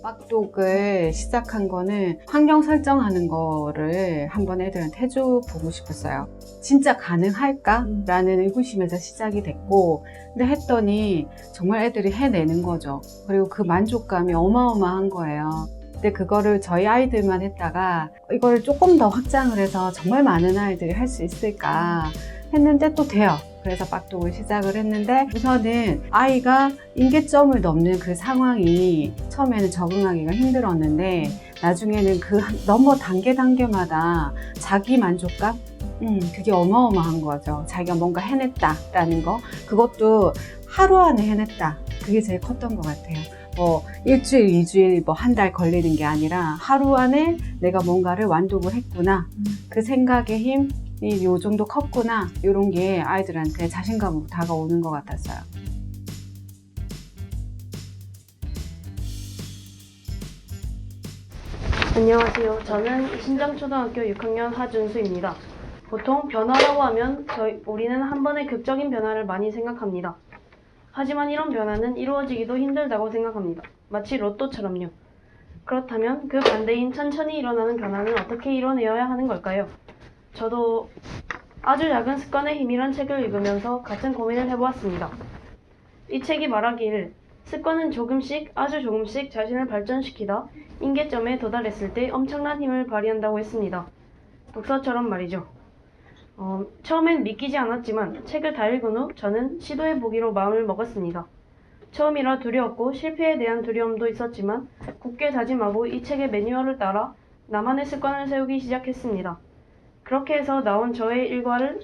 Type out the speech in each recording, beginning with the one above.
빡독을 시작한 거는 환경 설정하는 거를 한번 애들한테 해줘보고 싶었어요. 진짜 가능할까? 라는 의구심에서 시작이 됐고, 근데 했더니 정말 애들이 해내는 거죠. 그리고 그 만족감이 어마어마한 거예요. 근데 그거를 저희 아이들만 했다가 이거를 조금 더 확장을 해서 정말 많은 아이들이 할 수 있을까 했는데 또 돼요. 그래서 빡독을 시작을 했는데 우선은 아이가 임계점을 넘는 그 상황이 처음에는 적응하기가 힘들었는데 나중에는 그 넘어 단계마다 자기 만족감? 그게 어마어마한 거죠. 자기가 뭔가 해냈다라는 거. 그것도 하루 안에 해냈다. 그게 제일 컸던 것 같아요. 뭐 일주일, 2주일, 뭐 한 달 걸리는 게 아니라 하루 안에 내가 뭔가를 완독을 했구나. 그 생각의 힘이 요 정도 컸구나. 이런 게 아이들한테 자신감으로 다가오는 것 같았어요. 안녕하세요. 저는 신정초등학교 6학년 하준수입니다. 보통 변화라고 하면 우리는 한 번의 극적인 변화를 많이 생각합니다. 하지만 이런 변화는 이루어지기도 힘들다고 생각합니다. 마치 로또처럼요. 그렇다면 그 반대인 천천히 일어나는 변화는 어떻게 이뤄내어야 하는 걸까요? 저도 아주 작은 습관의 힘이란 책을 읽으면서 같은 고민을 해보았습니다. 이 책이 말하길 습관은 조금씩 아주 조금씩 자신을 발전시키다 임계점에 도달했을 때 엄청난 힘을 발휘한다고 했습니다. 독서처럼 말이죠. 처음엔 믿기지 않았지만 책을 다 읽은 후 저는 시도해보기로 마음을 먹었습니다. 처음이라 두려웠고 실패에 대한 두려움도 있었지만 굳게 다짐하고 이 책의 매뉴얼을 따라 나만의 습관을 세우기 시작했습니다. 그렇게 해서 나온 저의 일과를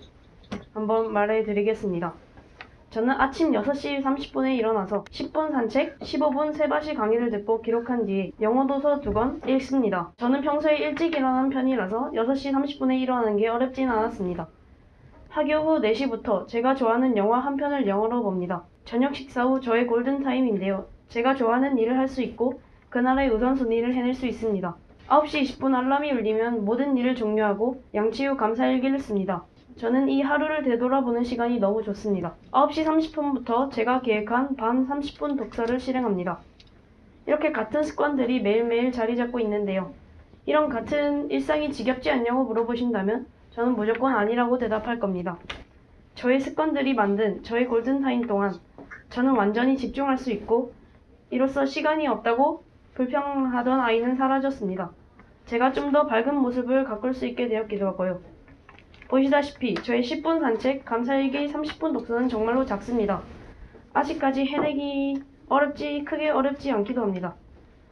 한번 말해드리겠습니다. 저는 아침 6시 30분에 일어나서 10분 산책, 15분 세바시 강의를 듣고 기록한 뒤에 영어 도서 2권 읽습니다. 저는 평소에 일찍 일어나는 편이라서 6시 30분에 일어나는 게 어렵진 않았습니다. 학교 후 4시부터 제가 좋아하는 영화 한 편을 영어로 봅니다. 저녁 식사 후 저의 골든타임인데요. 제가 좋아하는 일을 할 수 있고 그날의 우선순위를 해낼 수 있습니다. 9시 20분 알람이 울리면 모든 일을 종료하고 양치 후 감사일기를 씁니다. 저는 이 하루를 되돌아보는 시간이 너무 좋습니다. 9시 30분부터 제가 계획한 밤 30분 독서를 실행합니다. 이렇게 같은 습관들이 매일매일 자리 잡고 있는데요. 이런 같은 일상이 지겹지 않냐고 물어보신다면 저는 무조건 아니라고 대답할 겁니다. 저의 습관들이 만든 저의 골든타임 동안 저는 완전히 집중할 수 있고 이로써 시간이 없다고 불평하던 아이는 사라졌습니다. 제가 좀 더 밝은 모습을 가꿀 수 있게 되었기도 하고요. 보시다시피 저의 10분 산책, 감사일기 30분 독서는 정말로 작습니다. 아직까지 해내기 크게 어렵지 않기도 합니다.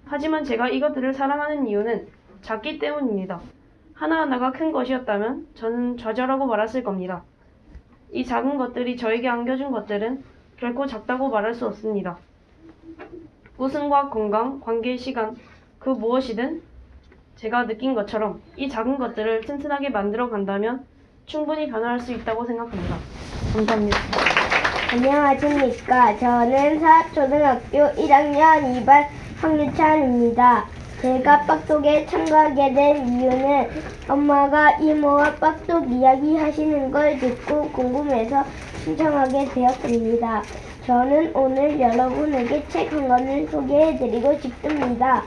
하지만 제가 이것들을 사랑하는 이유는 작기 때문입니다. 하나하나가 큰 것이었다면 저는 좌절하고 말았을 겁니다. 이 작은 것들이 저에게 안겨준 것들은 결코 작다고 말할 수 없습니다. 웃음과 건강, 관계, 시간, 그 무엇이든 제가 느낀 것처럼 이 작은 것들을 튼튼하게 만들어 간다면 충분히 변화할 수 있다고 생각합니다. 감사합니다. 안녕하십니까. 저는 사초등학교 1학년 2반 황유찬입니다. 제가 빡독에 참가하게 된 이유는 엄마가 이모와 빡독 이야기 하시는 걸 듣고 궁금해서 신청하게 되었습니다. 저는 오늘 여러분에게 책 한 권을 소개해드리고 싶습니다.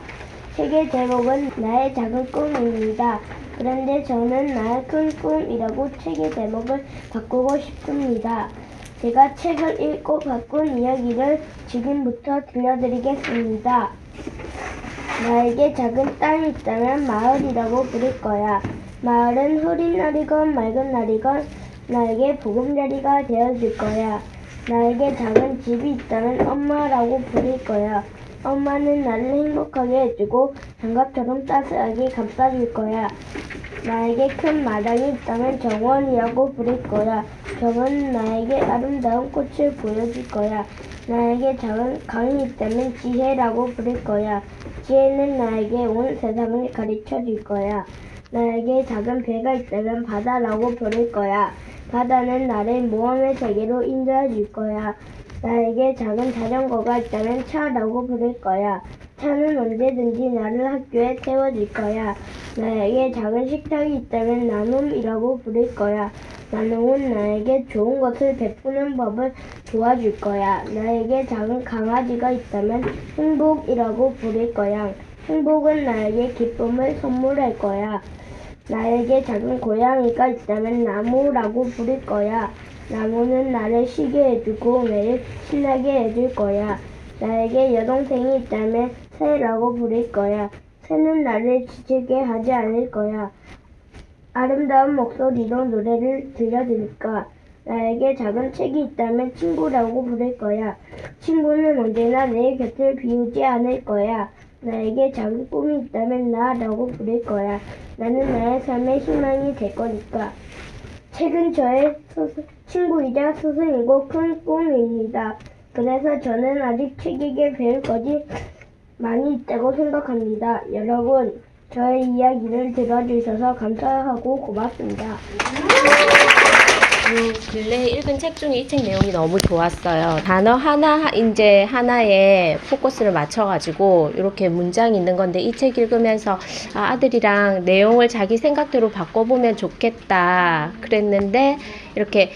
책의 제목은 나의 작은 꿈입니다. 그런데 저는 나의 큰 꿈이라고 책의 제목을 바꾸고 싶습니다. 제가 책을 읽고 바꾼 이야기를 지금부터 들려드리겠습니다. 나에게 작은 땅이 있다면 마을이라고 부를 거야. 마을은 흐린 날이건 맑은 날이건 나에게 보금자리가 되어줄 거야. 나에게 작은 집이 있다면 엄마라고 부를 거야. 엄마는 나를 행복하게 해주고 장갑처럼 따스하게 감싸줄 거야. 나에게 큰 마당이 있다면 정원이라고 부를 거야. 정원은 나에게 아름다운 꽃을 보여줄 거야. 나에게 작은 강이 있다면 지혜라고 부를 거야. 지혜는 나에게 온 세상을 가르쳐 줄 거야. 나에게 작은 배가 있다면 바다라고 부를 거야. 바다는 나를 모험의 세계로 인도해 줄 거야. 나에게 작은 자전거가 있다면 차라고 부를 거야. 차는 언제든지 나를 학교에 태워줄 거야. 나에게 작은 식탁이 있다면 나눔이라고 부를 거야. 나눔은 나에게 좋은 것을 베푸는 법을 도와줄 거야. 나에게 작은 강아지가 있다면 행복이라고 부를 거야. 행복은 나에게 기쁨을 선물할 거야. 나에게 작은 고양이가 있다면 나무라고 부를 거야. 나무는 나를 쉬게 해주고 매일 신나게 해줄 거야. 나에게 여동생이 있다면 새라고 부를 거야. 새는 나를 지치게 하지 않을 거야. 아름다운 목소리로 노래를 들려드릴까? 나에게 작은 책이 있다면 친구라고 부를 거야. 친구는 언제나 내 곁을 비우지 않을 거야. 나에게 작은 꿈이 있다면 나라고 부를 거야. 나는 나의 삶의 희망이 될 거니까. 책은 저의 친구이자 스승이고 큰 꿈입니다. 그래서 저는 아직 책에게 배울 것이 많이 있다고 생각합니다. 여러분, 저의 이야기를 들어주셔서 감사하고 고맙습니다. 근래에 읽은 책 중에 이 책 내용이 너무 좋았어요. 단어 하나에 포커스를 맞춰가지고 이렇게 문장이 있는 건데 이 책 읽으면서 아들이랑 내용을 자기 생각대로 바꿔보면 좋겠다 그랬는데 이렇게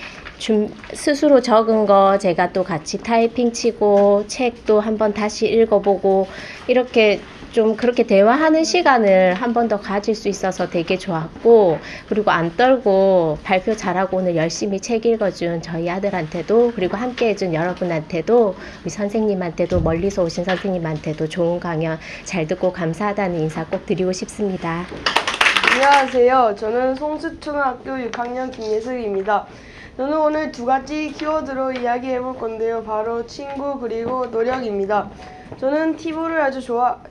스스로 적은 거 제가 또 같이 타이핑 치고 책도 한번 다시 읽어보고 이렇게 좀 그렇게 대화하는 시간을 한 번 더 가질 수 있어서 되게 좋았고, 그리고 안 떨고 발표 잘하고 오늘 열심히 책 읽어준 저희 아들한테도, 그리고 함께 해준 여러분한테도, 우리 선생님한테도, 멀리서 오신 선생님한테도 좋은 강연 잘 듣고 감사하다는 인사 꼭 드리고 싶습니다. 안녕하세요. 저는 송수초등학교 6학년 김예슬입니다. 저는 오늘 두 가지 키워드로 이야기해 볼 건데요. 바로 친구 그리고 노력입니다. 저는 티볼을 아주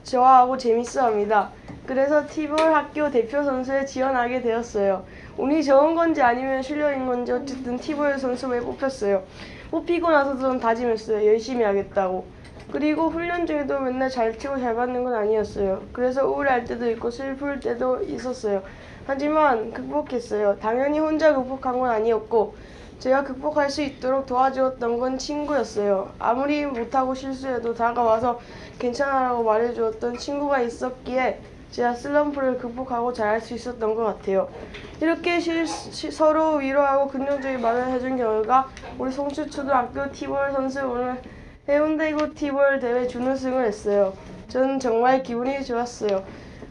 좋아하고 재밌어합니다. 그래서 티볼 학교 대표 선수에 지원하게 되었어요. 운이 좋은 건지 아니면 실력인 건지 어쨌든 티볼 선수에 뽑혔어요. 뽑히고 나서 저는 다짐했어요. 열심히 하겠다고. 그리고 훈련 중에도 맨날 잘 치고 잘 받는 건 아니었어요. 그래서 우울할 때도 있고 슬플 때도 있었어요. 하지만 극복했어요. 당연히 혼자 극복한 건 아니었고 제가 극복할 수 있도록 도와주었던 건 친구였어요. 아무리 못하고 실수해도 다가와서 괜찮아라고 말해주었던 친구가 있었기에 제가 슬럼프를 극복하고 잘할 수 있었던 것 같아요. 이렇게 서로 위로하고 긍정적인 말을 해준 결과 우리 송수초등학교 티볼 선수 오늘 해운대구 티볼 대회 준우승을 했어요. 저는 정말 기분이 좋았어요.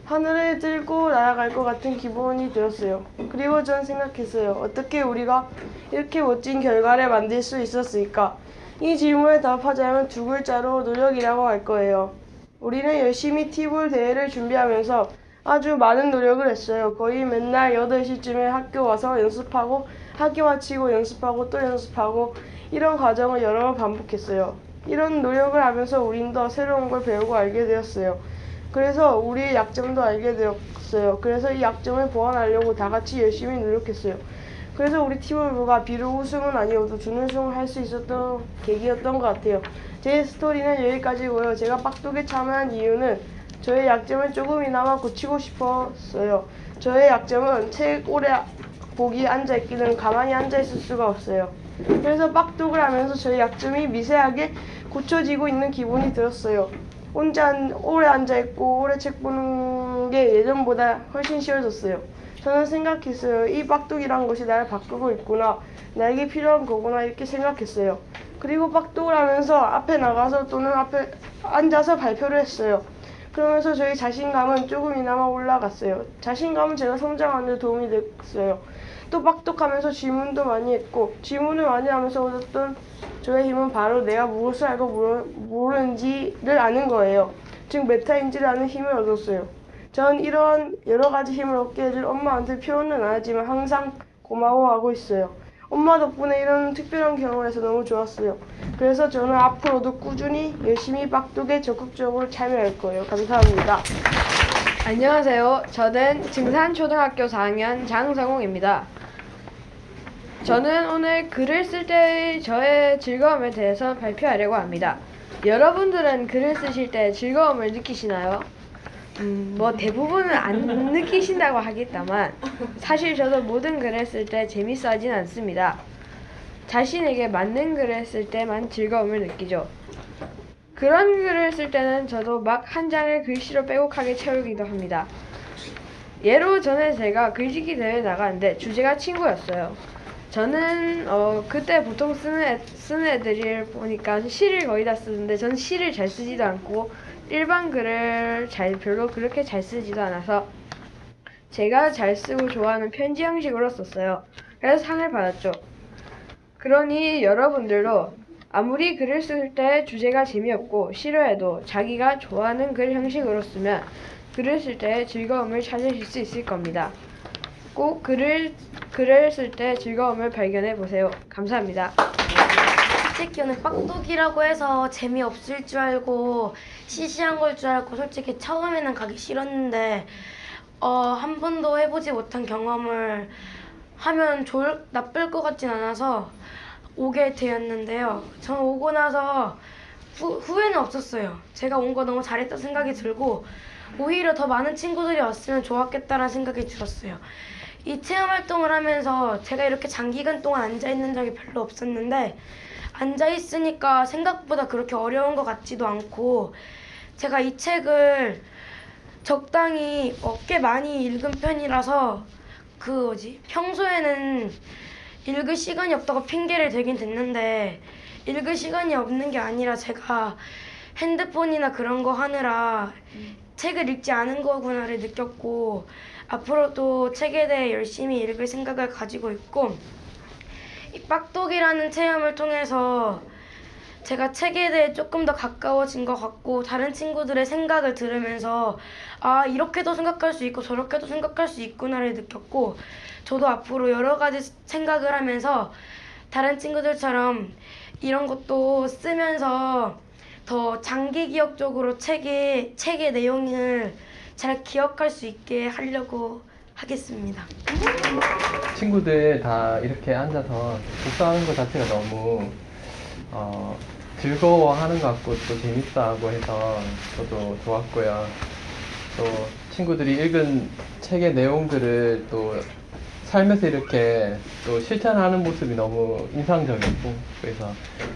하늘을 뚫고 날아갈 것 같은 기분이 들었어요. 그리고 전 생각했어요. 어떻게 우리가 이렇게 멋진 결과를 만들 수 있었을까? 이 질문에 답하자면 두 글자로 노력이라고 할 거예요. 우리는 열심히 티볼 대회를 준비하면서 아주 많은 노력을 했어요. 거의 맨날 8시쯤에 학교 와서 연습하고 학교 마치고 연습하고 또 연습하고 이런 과정을 여러 번 반복했어요. 이런 노력을 하면서 우린 더 새로운 걸 배우고 알게 되었어요. 그래서 우리의 약점도 알게 되었어요. 그래서 이 약점을 보완하려고 다 같이 열심히 노력했어요. 그래서 우리 티볼부가 비록 우승은 아니어도 준우승을 할 수 있었던 계기였던 것 같아요. 제 스토리는 여기까지고요. 제가 빡독에 참여한 이유는 저의 약점을 조금이나마 고치고 싶었어요. 저의 약점은 책 오래 보기 앉아있기는 가만히 앉아있을 수가 없어요. 그래서 빡독을 하면서 저의 약점이 미세하게 고쳐지고 있는 기분이 들었어요. 혼자 오래 앉아있고 오래 책 보는 게 예전보다 훨씬 쉬워졌어요. 저는 생각했어요. 이 빡독이란 것이 나를 바꾸고 있구나. 나에게 필요한 거구나 이렇게 생각했어요. 그리고 빡독을 하면서 앞에 나가서 또는 앞에 앉아서 발표를 했어요. 그러면서 저희 자신감은 조금이나마 올라갔어요. 자신감은 제가 성장하는 데 도움이 됐어요. 또 빡독하면서 질문도 많이 했고 질문을 많이 하면서 얻었던 저의 힘은 바로 내가 무엇을 알고 모르는지를 아는 거예요. 즉 메타인지를 아는 힘을 얻었어요. 전 이런 여러 가지 힘을 얻게 해줄 엄마한테 표현은 안 하지만 항상 고마워하고 있어요. 엄마 덕분에 이런 특별한 경험을 해서 너무 좋았어요. 그래서 저는 앞으로도 꾸준히 열심히 빡독에 적극적으로 참여할 거예요. 감사합니다. 안녕하세요. 저는 증산초등학교 4학년 장성웅입니다. 저는 오늘 글을 쓸 때 저의 즐거움에 대해서 발표하려고 합니다. 여러분들은 글을 쓰실 때 즐거움을 느끼시나요? 뭐 대부분은 안 느끼신다고 하겠다만 사실 저도 모든 글을 쓸 때 재밌어 하진 않습니다. 자신에게 맞는 글을 쓸 때만 즐거움을 느끼죠. 그런 글을 쓸 때는 저도 막 한 장을 글씨로 빼곡하게 채우기도 합니다. 예로 전에 제가 글짓기 대회에 나갔는데 주제가 친구였어요. 저는 그때 보통 쓰는 애들을 보니까 시를 거의 다 쓰는데 저는 시를 잘 쓰지도 않고 일반 글을 별로 그렇게 잘 쓰지도 않아서 제가 잘 쓰고 좋아하는 편지 형식으로 썼어요. 그래서 상을 받았죠. 그러니 여러분들도 아무리 글을 쓸 때 주제가 재미없고 싫어해도 자기가 좋아하는 글 형식으로 쓰면 글을 쓸 때 즐거움을 찾으실 수 있을 겁니다. 꼭 글을 쓸 때 즐거움을 발견해 보세요. 감사합니다. 솔직히는 빡독이라고 해서 재미없을 줄 알고 시시한 걸 줄 알고 솔직히 처음에는 가기 싫었는데 한 번도 해보지 못한 경험을 하면 나쁠 것 같진 않아서 오게 되었는데요. 저는 오고 나서 후회는 없었어요. 제가 온 거 너무 잘했다 생각이 들고 오히려 더 많은 친구들이 왔으면 좋았겠다라는 생각이 들었어요. 이 체험 활동을 하면서 제가 이렇게 장기간 동안 앉아있는 적이 별로 없었는데 앉아있으니까 생각보다 그렇게 어려운 것 같지도 않고 제가 이 책을 적당히 꽤 많이 읽은 편이라서 평소에는 읽을 시간이 없다고 핑계를 대긴 됐는데 읽을 시간이 없는 게 아니라 제가 핸드폰이나 그런 거 하느라 책을 읽지 않은 거구나를 느꼈고 앞으로도 책에 대해 열심히 읽을 생각을 가지고 있고 이 빡독이라는 체험을 통해서 제가 책에 대해 조금 더 가까워진 것 같고 다른 친구들의 생각을 들으면서 이렇게도 생각할 수 있고 저렇게도 생각할 수 있구나를 느꼈고 저도 앞으로 여러 가지 생각을 하면서 다른 친구들처럼 이런 것도 쓰면서 더 장기 기억적으로 책의 내용을 잘 기억할 수 있게 하려고 하겠습니다. 친구들 다 이렇게 앉아서 독서하는 것 자체가 너무 즐거워하는 것 같고 또 재밌다고 해서 저도 좋았고요. 또 친구들이 읽은 책의 내용들을 또 삶에서 이렇게 또 실천하는 모습이 너무 인상적이고 그래서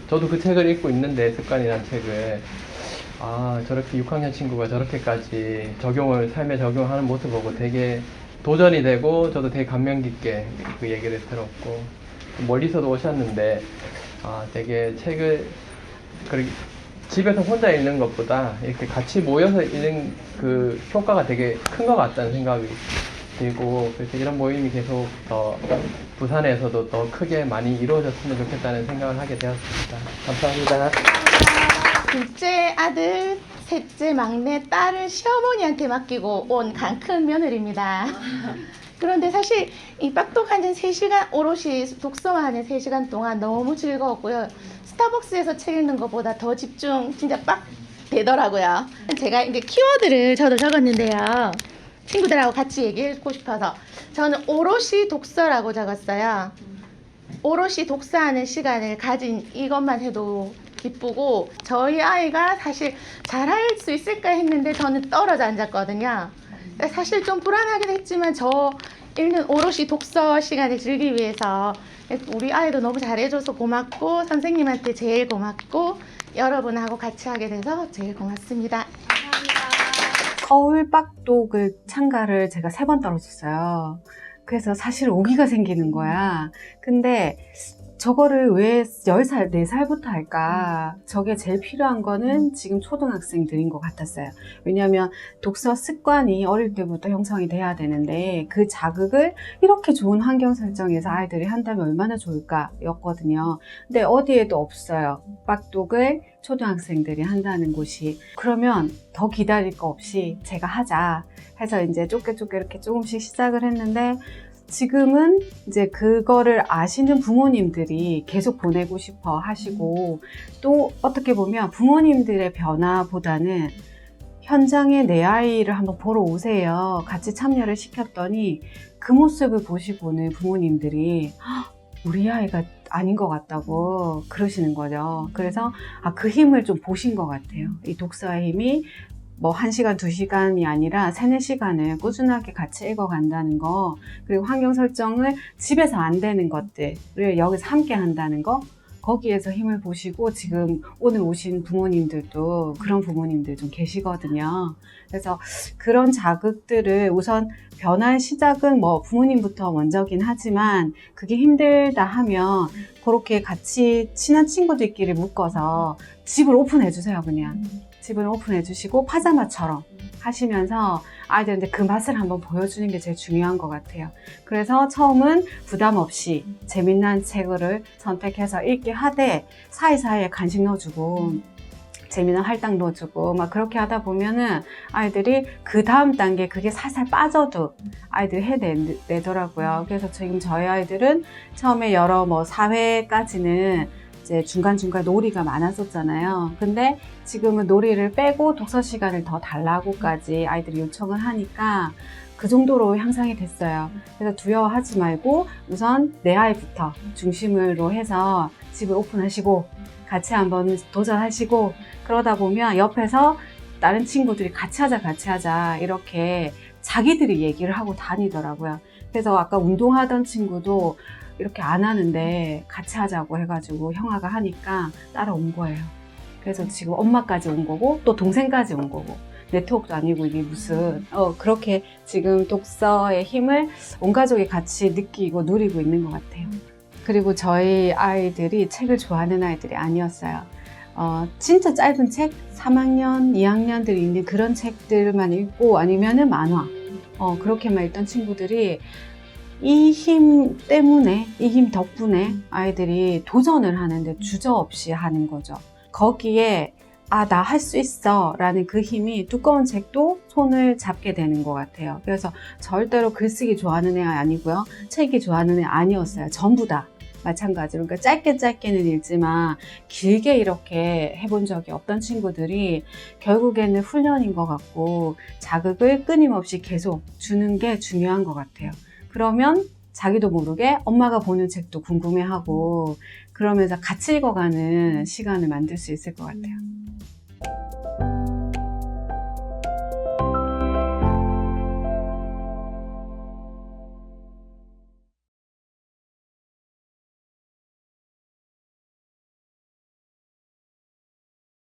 저도 그 책을 읽고 있는데 습관이라는 책을 저렇게 6학년 친구가 저렇게까지 삶에 적용하는 모습 보고 되게 도전이 되고 저도 되게 감명 깊게 그 얘기를 들었고 멀리서도 오셨는데 되게 책을 집에서 혼자 읽는 것보다 이렇게 같이 모여서 읽는 그 효과가 되게 큰 것 같다는 생각이 들고 그래서 이런 모임이 계속 더 부산에서도 더 크게 많이 이루어졌으면 좋겠다는 생각을 하게 되었습니다. 감사합니다. 둘째 아들, 셋째 막내 딸을 시어머니한테 맡기고 온 강큰 며느리입니다. 그런데 사실 이 빡독하는 3시간, 오롯이 독서만 하는 3시간 동안 너무 즐거웠고요. 스타벅스에서 책 읽는 것보다 더 집중 진짜 빡 되더라고요. 제가 이제 키워드를 저도 적었는데요. 친구들하고 같이 얘기하고 싶어서 저는 오롯이 독서라고 적었어요. 오롯이 독서하는 시간을 가진 이것만 해도 기쁘고 저희 아이가 사실 잘할 수 있을까 했는데 저는 떨어져 앉았거든요. 사실 좀 불안하긴 했지만 저 읽는 오롯이 독서 시간을 즐기기 위해서 우리 아이도 너무 잘해줘서 고맙고 선생님한테 제일 고맙고 여러분하고 같이 하게 돼서 제일 고맙습니다. 서울 빡독을 참가를 제가 3번 떨어졌어요. 그래서 사실 오기가 생기는 거야. 근데 저거를 왜 10살, 4살부터 할까? 저게 제일 필요한 거는 지금 초등학생들인 것 같았어요. 왜냐하면 독서 습관이 어릴 때부터 형성이 돼야 되는데 그 자극을 이렇게 좋은 환경 설정에서 아이들이 한다면 얼마나 좋을까 였거든요. 근데 어디에도 없어요. 빡독을 초등학생들이 한다는 곳이. 그러면 더 기다릴 거 없이 제가 하자 해서 이제 좁게 이렇게 조금씩 시작을 했는데 지금은 이제 그거를 아시는 부모님들이 계속 보내고 싶어 하시고 또 어떻게 보면 부모님들의 변화보다는 현장에 내 아이를 한번 보러 오세요. 같이 참여를 시켰더니 그 모습을 보시고는 부모님들이 우리 아이가 아닌 것 같다고 그러시는 거죠. 그래서 그 힘을 좀 보신 것 같아요. 이 독서의 힘이 뭐 1시간, 2시간이 아니라 3, 4시간을 꾸준하게 같이 읽어간다는 거 그리고 환경 설정을 집에서 안 되는 것들을 여기서 함께 한다는 거 거기에서 힘을 보시고 지금 오늘 오신 부모님들도 그런 부모님들 좀 계시거든요. 그래서 그런 자극들을 우선 변화의 시작은 뭐 부모님부터 먼저긴 하지만 그게 힘들다 하면 그렇게 같이 친한 친구들끼리 묶어서 집을 오픈해 주세요. 그냥 집을 오픈해 주시고 파자마처럼 하시면서 아이들한테 그 맛을 한번 보여주는 게 제일 중요한 것 같아요. 그래서 처음은 부담 없이 재미난 책을 선택해서 읽게 하되 사이사이에 간식 넣어주고 재미난 할당 넣어주고 막 그렇게 하다 보면은 아이들이 그 다음 단계 그게 살살 빠져도 아이들이 해내더라고요. 그래서 지금 저희 아이들은 처음에 여러 뭐 사회까지는 이제 중간중간 놀이가 많았었잖아요. 근데 지금은 놀이를 빼고 독서 시간을 더 달라고까지 아이들이 요청을 하니까 그 정도로 향상이 됐어요. 그래서 두려워하지 말고 우선 내 아이부터 중심으로 해서 집을 오픈하시고 같이 한번 도전하시고 그러다 보면 옆에서 다른 친구들이 같이 하자 이렇게 자기들이 얘기를 하고 다니더라고요. 그래서 아까 운동하던 친구도 이렇게 안 하는데 같이 하자고 해가지고 형아가 하니까 따라온 거예요. 그래서 지금 엄마까지 온 거고 또 동생까지 온 거고 네트워크도 아니고 이게 무슨 그렇게 지금 독서의 힘을 온 가족이 같이 느끼고 누리고 있는 것 같아요. 그리고 저희 아이들이 책을 좋아하는 아이들이 아니었어요. 진짜 짧은 책 3학년, 2학년들이 있는 그런 책들만 읽고 아니면은 만화 그렇게만 읽던 친구들이 이 힘 때문에, 이 힘 덕분에 아이들이 도전을 하는데 주저없이 하는 거죠. 거기에 나 할 수 있어 라는 그 힘이 두꺼운 책도 손을 잡게 되는 것 같아요. 그래서 절대로 글쓰기 좋아하는 애 아니고요. 책이 좋아하는 애 아니었어요. 전부 다 마찬가지로. 그러니까 짧게는 읽지만 길게 이렇게 해본 적이 없던 친구들이 결국에는 훈련인 것 같고 자극을 끊임없이 계속 주는 게 중요한 것 같아요. 그러면 자기도 모르게 엄마가 보는 책도 궁금해하고 그러면서 같이 읽어가는 시간을 만들 수 있을 것 같아요.